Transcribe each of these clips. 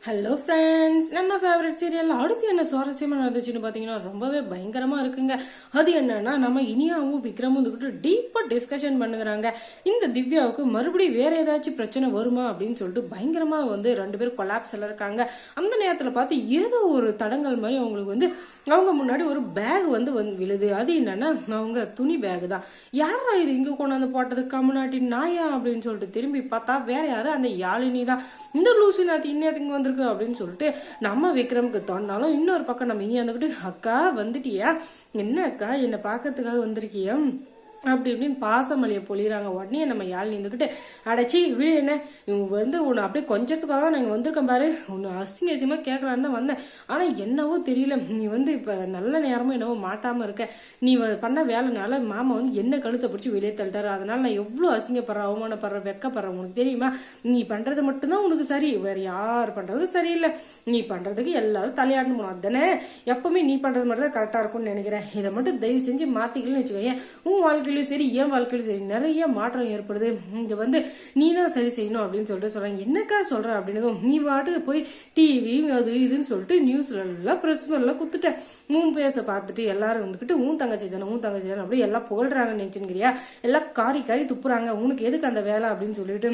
Hello friends, நம்ம favourite serial அடுத்து என்ன சுவாரஸ்யமாக நடந்துச்சுன்னு பார்த்தீங்கன்னா ரொம்பவே பயங்கரமாக இருக்குங்க. அது என்னன்னா, நம்ம இனியாவும் விக்ரமும் வந்துக்கிட்டு டீப்பாக டிஸ்கஷன் பண்ணுறாங்க. இந்த திவ்யாவுக்கு மறுபடியும் வேற ஏதாச்சும் பிரச்சனை வருமா அப்படின்னு சொல்லிட்டு பயங்கரமாக ரெண்டு பேரும் கொலாப்ஸ் எல்லாம் இருக்காங்க. அந்த நேரத்தில் பார்த்து ஏதோ ஒரு தடங்கள் மாதிரி அவங்களுக்கு அவங்க முன்னாடி ஒரு பேக் வந்து விழுது. அது என்னன்னா, அவங்க துணி பேக் தான். யாரா இது இங்கே கொண்டாந்து போட்டது, கம்முனாட்டி நாயா அப்படின்னு சொல்லிட்டு திரும்பி பார்த்தா வேற யாரு, அந்த யாழினி தான். இந்த லூசி நாத்தி இன்னத்துக்கு வந்திருக்கு அப்படின்னு சொல்லிட்டு நம்ம விக்ரமுக்கு தோணாலும், இன்னொரு பக்கம் நம்ம இனி வந்துக்கிட்டு, அக்கா வந்துட்டியா, என்ன அக்கா என்னை பார்க்கறதுக்காக வந்திருக்கியா அப்படி இப்படின்னு பாசமலையை பொழிகிறாங்க. உடனே நம்ம யாழ் நின்றுக்கிட்டு, அடைச்சி விழு, என்ன இவங்க உன்னை அப்படியே கொஞ்சத்துக்காக நான் இங்கே வந்திருக்கேன் பாரு, உன்னை அசிங்கமாக கேட்கலான்னு தான் வந்தேன். ஆனால் என்னவோ தெரியல, நீ இப்போ நல்ல நேரமும் என்னவோ மாட்டாமல் இருக்க. நீ பண்ண வேலைனால மாமா என்ன கழுத்தை பிடிச்சி வெளியே தள்ளிட்டாரு. அதனால நான் எவ்வளோ அசிங்கப்படுறேன், அவமானப்படுறேன், வெக்கப்படுறேன். உனக்கு தெரியுமா, நீ பண்ணுறது மட்டும்தான் உனக்கு சரி, வேறு யார் பண்ணுறது சரியில்லை. நீ பண்ணுறதுக்கு எல்லாரும் தலையாடணும். அதுதானே எப்பவுமே நீ பண்ணுறது மட்டும் தான் கரெக்டாக இருக்கும்னு நினைக்கிறேன். இதை மட்டும் தயவு செஞ்சு மாற்றிக்கலன்னு வச்சுக்கோங்க. உன் வாழ்க்கை சரி, என் வாழ்க்கையிலும் சரி நிறைய மாற்றம் ஏற்படுது. இங்க நீ தான் சரி செய்யணும் அப்படின்னு சொல்லிட்டு சொல்றாங்க. என்னக்கா சொல்ற அப்படின்னு, நீ பாட்டுக்கு போய் டிவி அது இதுன்னு சொல்லிட்டு நியூஸ்ல எல்லாம் பிரஸ் எல்லாம் குத்துட்ட மூணு பேச பார்த்துட்டு எல்லாரும் வந்துக்கிட்டு உன் தங்கச்சி தானே அப்படி எல்லாம் புகழ்றாங்கன்னு நினைச்சுக்கிறியா, எல்லாம் காரி காரி துப்புறாங்க. உனக்கு எதுக்கு அந்த வேலை அப்படின்னு சொல்லிட்டு,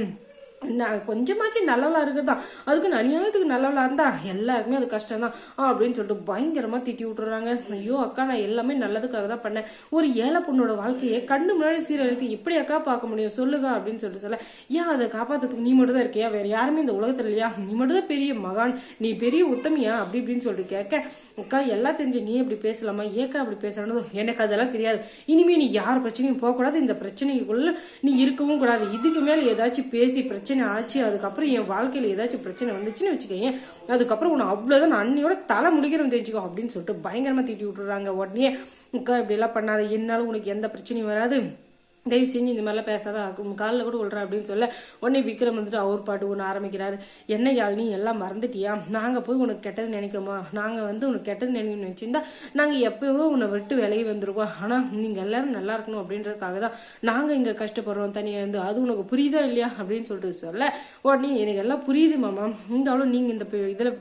கொஞ்சமாச்சு நல்லவளா இருக்குதான், அதுக்கு அநியாயத்துக்கு நல்லவளா இருந்தா எல்லாருக்குமே அது கஷ்டம் தான் அப்படின்னு சொல்லிட்டு பயங்கரமா திட்டி விட்டுறாங்க. ஐயோ அக்கா, நான் எல்லாமே நல்லதுக்காக தான் பண்ணேன். ஒரு ஏழை பொண்ணோட வாழ்க்கையை கண்ணு முன்னாடி சீரழித்து எப்படி அக்கா பார்க்க முடியும் சொல்லுங்க அப்படின்னு சொல்லிட்டு சொல்ல, ஏன் அதை காப்பாத்துறதுக்கு நீ மட்டும் தான் இருக்கியா, வேற யாருமே இந்த உலகத்துல இல்லையா, நீ மட்டும் தான் பெரிய மகான், நீ பெரிய உத்தமியா அப்படி இப்படின்னு சொல்லிட்டு கேட்க, அக்கா எல்லாம் தெரிஞ்சு நீ எப்படி பேசலாமா, ஏக்கா அப்படி பேசணும், எனக்கு அதெல்லாம் தெரியாது. இனிமே நீ யார் பிரச்சனையும் போகக்கூடாது, இந்த பிரச்சனைக்குள்ள நீ இருக்கவும் கூடாது. இதுக்கு மேல ஏதாச்சும் பேசி பிரச்சனை ஆச்சு, அதுக்கப்புறம் என் வாழ்க்கையில ஏதாச்சும் பிரச்சனை வந்துச்சுன்னு வச்சுக்கோங்க, அதுக்கப்புறம் உன்னை அவ்வளவுதான் அன்னியோட தலை முடிக்கிறோம் தெரிஞ்சுக்கோ அப்படின்னு சொல்லிட்டு பயங்கரமா திட்டி விட்டுறாங்க. உடனே அக்கா இப்படி எல்லாம் பண்ணாத, என்னாலும் உனக்கு எந்த பிரச்சனையும் வராது, தயவு செஞ்சு இந்த மாதிரிலாம் பேசாத, காலில் கூட விழுறேன் அப்படின்னு சொல்ல, உடனே விக்ரம் அவர் பாட்டு ஒன்று ஆரம்பிக்கிறாரு. என்ன யாழ் நீ எல்லாம் மறந்துட்டியா, நாங்கள் போய் உனக்கு கெட்டது நினைக்கிறோமா, நாங்கள் உனக்கு கெட்டது நினைக்கணும்னு நினச்சிருந்தா நாங்கள் எப்போவோ உன்னை விட்டு விலகி வந்துருவோம். ஆனால் நீங்கள் எல்லாரும் நல்லா இருக்கணும் அப்படின்றதுக்காக தான் நாங்கள் இங்கே கஷ்டப்படுறோம் தனியாக இருந்து, அது உனக்கு புரியுதா இல்லையா அப்படின்னு சொல்லிட்டு சொல்ல, உடனே எனக்கு எல்லாம் புரியுது மாமா, இருந்தாலும் நீங்கள் இந்த இதில்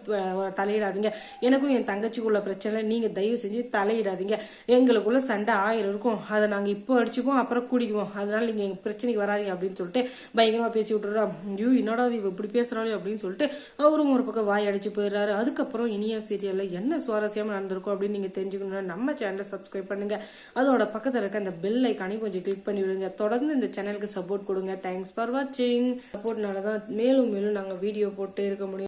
தலையிடாதீங்க, எனக்கும் என் தங்கச்சிக்குள்ள பிரச்சனை, நீங்கள் தயவு செஞ்சு தலையிடாதீங்க, எங்களுக்குள்ள சண்டை 1000 இருக்கும், அதை நாங்கள் இப்போ அடிச்சுப்போம், அப்புறம் கூடிக்குவோம், அதனால நீங்க எங்க பிரச்சனைக்கு வராதீங்க அப்படின்னு சொல்லிட்டு பயங்கரமா பேசி விட்டுறா. ஐயோ என்னடா இவ இப்படி பேசுறாளே அப்படின்னு சொல்லிட்டு அவரும் ஒரு பக்கம் வாய் அடிச்சு போயிடுறாரு. அதுக்கப்புறம் இனியா சீரியல்ல என்ன சுவாரஸ்யமா நடந்திருக்கும் அப்படின்னு நீங்க தெரிஞ்சுக்கணும்னா நம்ம சேனலை சப்ஸ்கிரைப் பண்ணுங்க. அதோட பக்கத்துல இருக்க அந்த பெல் ஐக்கானையும் கொஞ்சம் கிளிக் பண்ணி விடுங்க. தொடர்ந்து இந்த சேனலுக்கு சப்போர்ட் கொடுங்க. தேங்க்ஸ் ஃபார் வாட்சிங். சப்போர்ட்னால தான் மேலும் மேலும் நாங்கள் வீடியோ போட்டு இருக்க முடியும்.